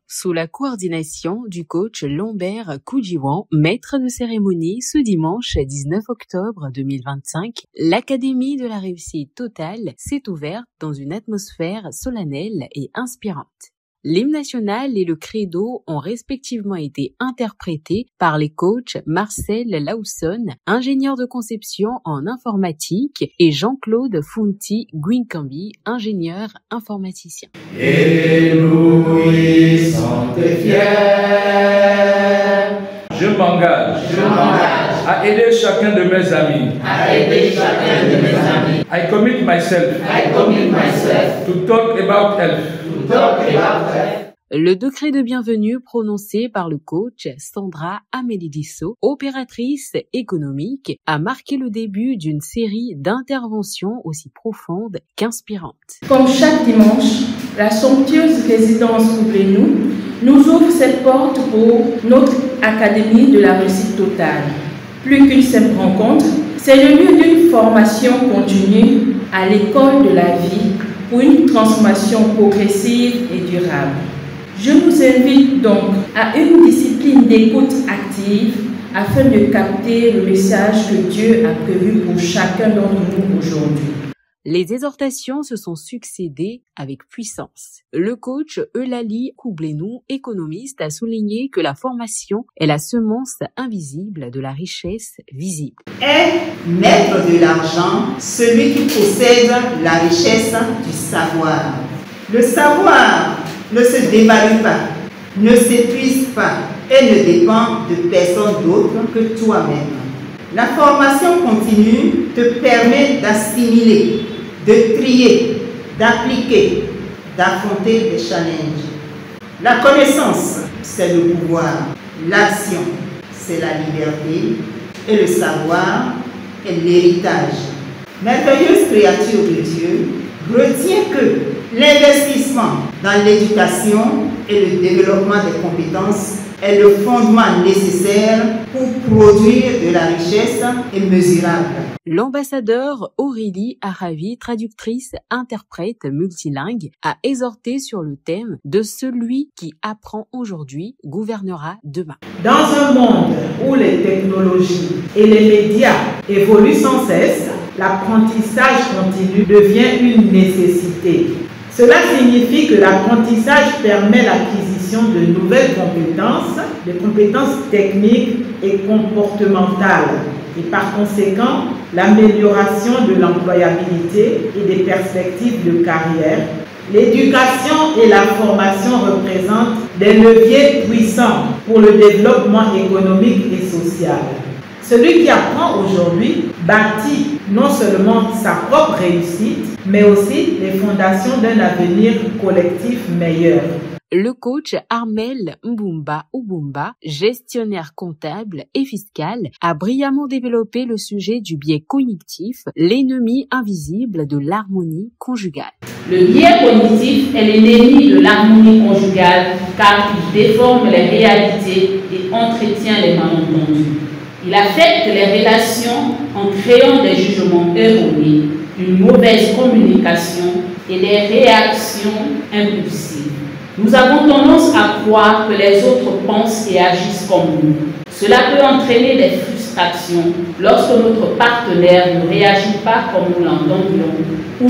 Sous la coordination du coach Lambert Koudjiwan, maître de cérémonie, ce dimanche 19 octobre 2025, l'Académie de la réussite totale s'est ouverte dans une atmosphère solennelle et inspirante. L'hymne national et le credo ont respectivement été interprétés par les coachs Marcel Lawson, ingénieur de conception en informatique, et Jean-Claude Funti Gwinkambi, ingénieur informaticien. Et nous y sommes fiers. Je m'engage à aider chacun de mes amis. I commit myself to talk about health. Le décret de bienvenue prononcé par le coach Sandra Amélie-Dissot, opératrice économique, a marqué le début d'une série d'interventions aussi profondes qu'inspirantes. Comme chaque dimanche, la somptueuse résidence Koublenou nous ouvre ses portes pour notre Académie de la réussite totale. Plus qu'une simple rencontre, c'est le lieu d'une formation continue à l'école de la vie pour une transformation progressive et durable. Je vous invite donc à une discipline d'écoute active afin de capter le message que Dieu a prévu pour chacun d'entre nous aujourd'hui. Les exhortations se sont succédées avec puissance. Le coach Eulalie Koublenou, économiste, a souligné que la formation est la semence invisible de la richesse visible. Est maître de l'argent celui qui possède la richesse du savoir. Le savoir ne se dévalue pas, ne s'épuise pas et ne dépend de personne d'autre que toi-même. La formation continue te permet d'assimiler, de trier, d'appliquer, d'affronter des challenges. La connaissance, c'est le pouvoir. L'action, c'est la liberté. Et le savoir est l'héritage. Merveilleuse créature de Dieu, retiens que l'investissement dans l'éducation et le développement des compétences est le fondement nécessaire pour produire de la richesse immesurable. L'ambassadeur Aurélie Aravi, traductrice, interprète multilingue, a exhorté sur le thème de celui qui apprend aujourd'hui gouvernera demain. Dans un monde où les technologies et les médias évoluent sans cesse, l'apprentissage continu devient une nécessité. Cela signifie que l'apprentissage permet l'acquisition de nouvelles compétences, de compétences techniques et comportementales, et par conséquent l'amélioration de l'employabilité et des perspectives de carrière. L'éducation et la formation représentent des leviers puissants pour le développement économique et social. Celui qui apprend aujourd'hui bâtit non seulement sa propre réussite, mais aussi les fondations d'un avenir collectif meilleur. Le coach Armel Mbumba, gestionnaire comptable et fiscal, a brillamment développé le sujet du biais cognitif, l'ennemi invisible de l'harmonie conjugale. Le biais cognitif est l'ennemi de l'harmonie conjugale car il déforme les réalités et entretient les malentendus. Il affecte les relations en créant des jugements erronés, une mauvaise communication et des réactions impulsives. Nous avons tendance à croire que les autres pensent et agissent comme nous. Cela peut entraîner des frustrations lorsque notre partenaire ne réagit pas comme nous l'entendions ou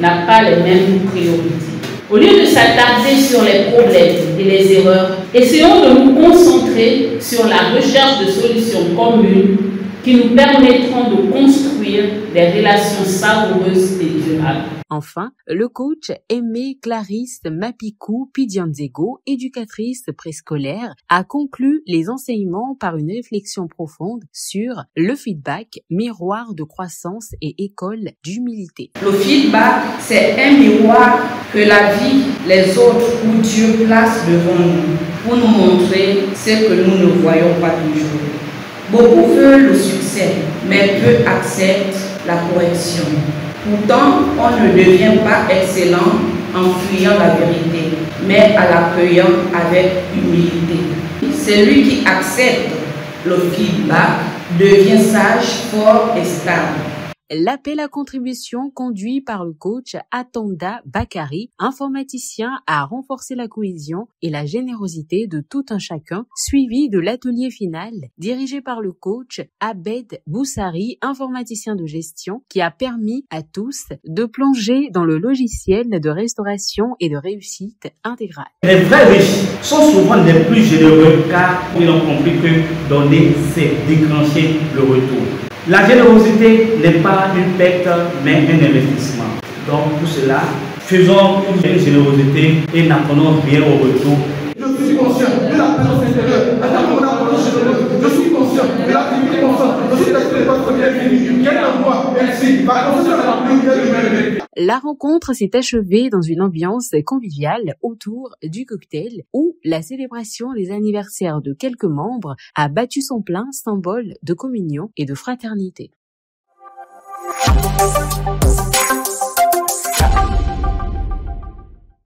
n'a pas les mêmes priorités. Au lieu de s'attarder sur les problèmes et les erreurs, essayons de nous concentrer sur la recherche de solutions communes qui nous permettront de construire des relations savoureuses et durables. Enfin, le coach Aimé Clarisse Mapikou Pidianzego, éducatrice préscolaire, a conclu les enseignements par une réflexion profonde sur le feedback, miroir de croissance et école d'humilité. Le feedback, c'est un miroir que la vie, les autres ou Dieu place devant nous pour nous montrer ce que nous ne voyons pas toujours. Beaucoup veulent le succès, mais peu acceptent la correction. Pourtant, on ne devient pas excellent en fuyant la vérité, mais en l'accueillant avec humilité. Celui qui accepte le feedback devient sage, fort et stable. l'appel à contribution conduit par le coach Atanda Bakari, informaticien, a renforcé la cohésion et la générosité de tout un chacun, suivi de l'atelier final dirigé par le coach Abed Boussari, informaticien de gestion, qui a permis à tous de plonger dans le logiciel de restauration et de réussite intégrale. Les vrais riches sont souvent les plus généreux car ils ont compris que donner, c'est déclencher le retour. La générosité n'est pas une perte, mais un investissement. Donc pour cela, faisons une générosité et n'apprenons rien au retour. Je suis conscient de la présence intérieure. Je suis conscient de l'activité constante. Je suis l'esprit de votre bienvenue. Quel envoi, merci. Ma conscience est la plus. La rencontre s'est achevée dans une ambiance conviviale autour du cocktail où la célébration des anniversaires de quelques membres a battu son plein, symbole de communion et de fraternité.